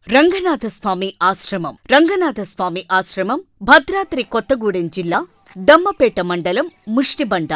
రంగనాథస్వామి ఆశ్రమం భద్రాద్రి కొత్తగూడెం జిల్లా దమ్మపేట మండలం ముష్టిబండ.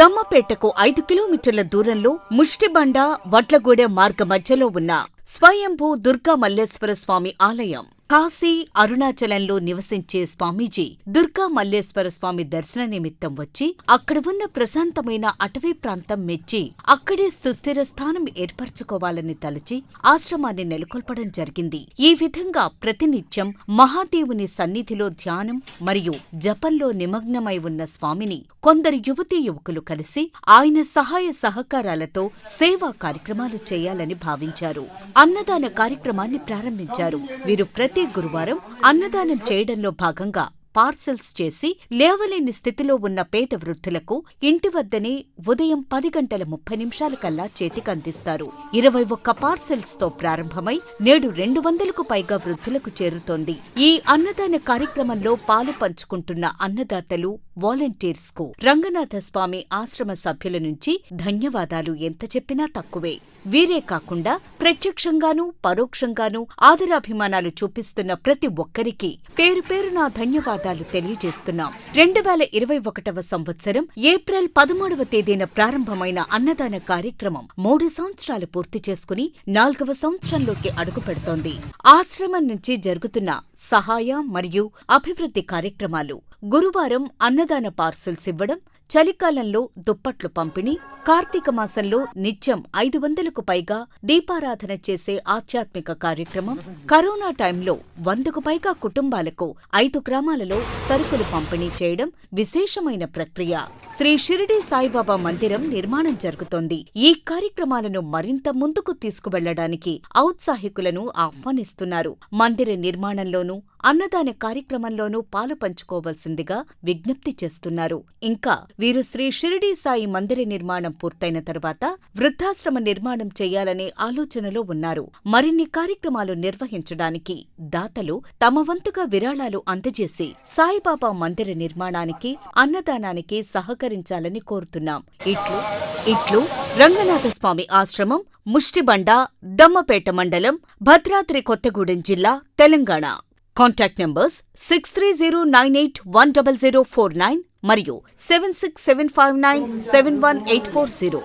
దమ్మపేటకు 5 కిలోమీటర్ల దూరంలో ముష్టిబండ వడ్లగూడెం మార్గ మధ్యలో ఉన్న స్వయంభూ దుర్గా మల్లేశ్వర స్వామి ఆలయం. కాశీ, అరుణాచలంలో నివసించే స్వామీజీ దుర్గా మల్లేశ్వర స్వామి దర్శన నిమిత్తం వచ్చి అక్కడ ఉన్న ప్రశాంతమైన అటవీ ప్రాంతం మెచ్చి అక్కడే సుస్థిర స్థానం ఏర్పరచుకోవాలని తలచి ఆశ్రమాన్ని నెలకొల్పడం జరిగింది. ఈ విధంగా ప్రతినిత్యం మహాదేవుని సన్నిధిలో ధ్యానం మరియు జపంలో నిమగ్నమై ఉన్న స్వామిని కొందరు యువతీ యువకులు కలిసి ఆయన సహాయ సహకారాలతో సేవా కార్యక్రమాలు చేయాలని భావించారు. అన్నదాన కార్యక్రమాన్ని ప్రారంభించారు. వీరు ప్రతి గురువారం అన్నదానం చేయడంలో భాగంగా పార్సెల్స్ చేసి లేవలేని స్థితిలో ఉన్న పేద వృద్ధులకు ఇంటి వద్దనే ఉదయం 10:30 చేతికందిస్తారు. 21 పార్సెల్స్ తో ప్రారంభమై నేడు 200కు పైగా వృద్ధులకు చేరుతోంది. ఈ అన్నదాన కార్యక్రమంలో పాలు పంచుకుంటున్న అన్నదాతలు, వాలంటీర్స్ కు రంగనాథస్వామి ఆశ్రమ సభ్యుల నుంచి ధన్యవాదాలు ఎంత చెప్పినా తక్కువే. వీరే కాకుండా ప్రత్యక్షంగానూ పరోక్షంగానూ ఆదరాభిమానాలు చూపిస్తున్న ప్రతి ఒక్కరికి పేరు పేరున ధన్యవాదాలు తెలియజేస్తున్నాం. 2021వ సంవత్సరం ఏప్రిల్ 13వ తేదీన ప్రారంభమైన అన్నదాన కార్యక్రమం 3 సంవత్సరాలు పూర్తి చేసుకుని 4వ సంవత్సరంలోకి అడుగుపెడుతోంది. ఆశ్రమం నుంచి జరుగుతున్న సహాయ మరియు అభివృద్ధి కార్యక్రమాలు: గురువారం అన్నదాన పార్సెల్స్ ఇవ్వడం, చలికాలంలో దుప్పట్లు పంపిణీ, కార్తీక మాసంలో నిత్యం 500కు పైగా దీపారాధన చేసే ఆధ్యాత్మిక కార్యక్రమం, కరోనా టైంలో 100కు పైగా కుటుంబాలకు 5 గ్రామాలలో సరుకులు పంపిణీ చేయడం విశేషమైన ప్రక్రియ. శ్రీ షిరిడీ సాయిబాబా మందిరం నిర్మాణం జరుగుతోంది. ఈ కార్యక్రమాలను మరింత ముందుకు తీసుకువెళ్లడానికి ఔత్సాహికులను ఆహ్వానిస్తున్నారు. మందిర నిర్మాణంలోనూ అన్నదాన కార్యక్రమంలోనూ పాలు పంచుకోవలసిందిగా విజ్ఞప్తి చేస్తున్నారు. ఇంకా వీరు శ్రీ షిరిడీ సాయి మందిర నిర్మాణం పూర్తయిన తరువాత వృద్ధాశ్రమ నిర్మాణం చేయాలనే ఆలోచనలో ఉన్నారు. మరిన్ని కార్యక్రమాలు నిర్వహించడానికి దాతలు తమ వంతుగా విరాళాలు అందజేసి సాయిబాబా మందిర నిర్మాణానికి, అన్నదానానికి సహకరించాలని కోరుతున్నాం. ఇట్లు రంగనాథస్వామి ఆశ్రమం, ముష్టిబండ, దమ్మపేట మండలం, భద్రాద్రి కొత్తగూడెం జిల్లా, తెలంగాణ. కాంటాక్ట్ నంబర్స్ 6309810049 మరియు 7675971840.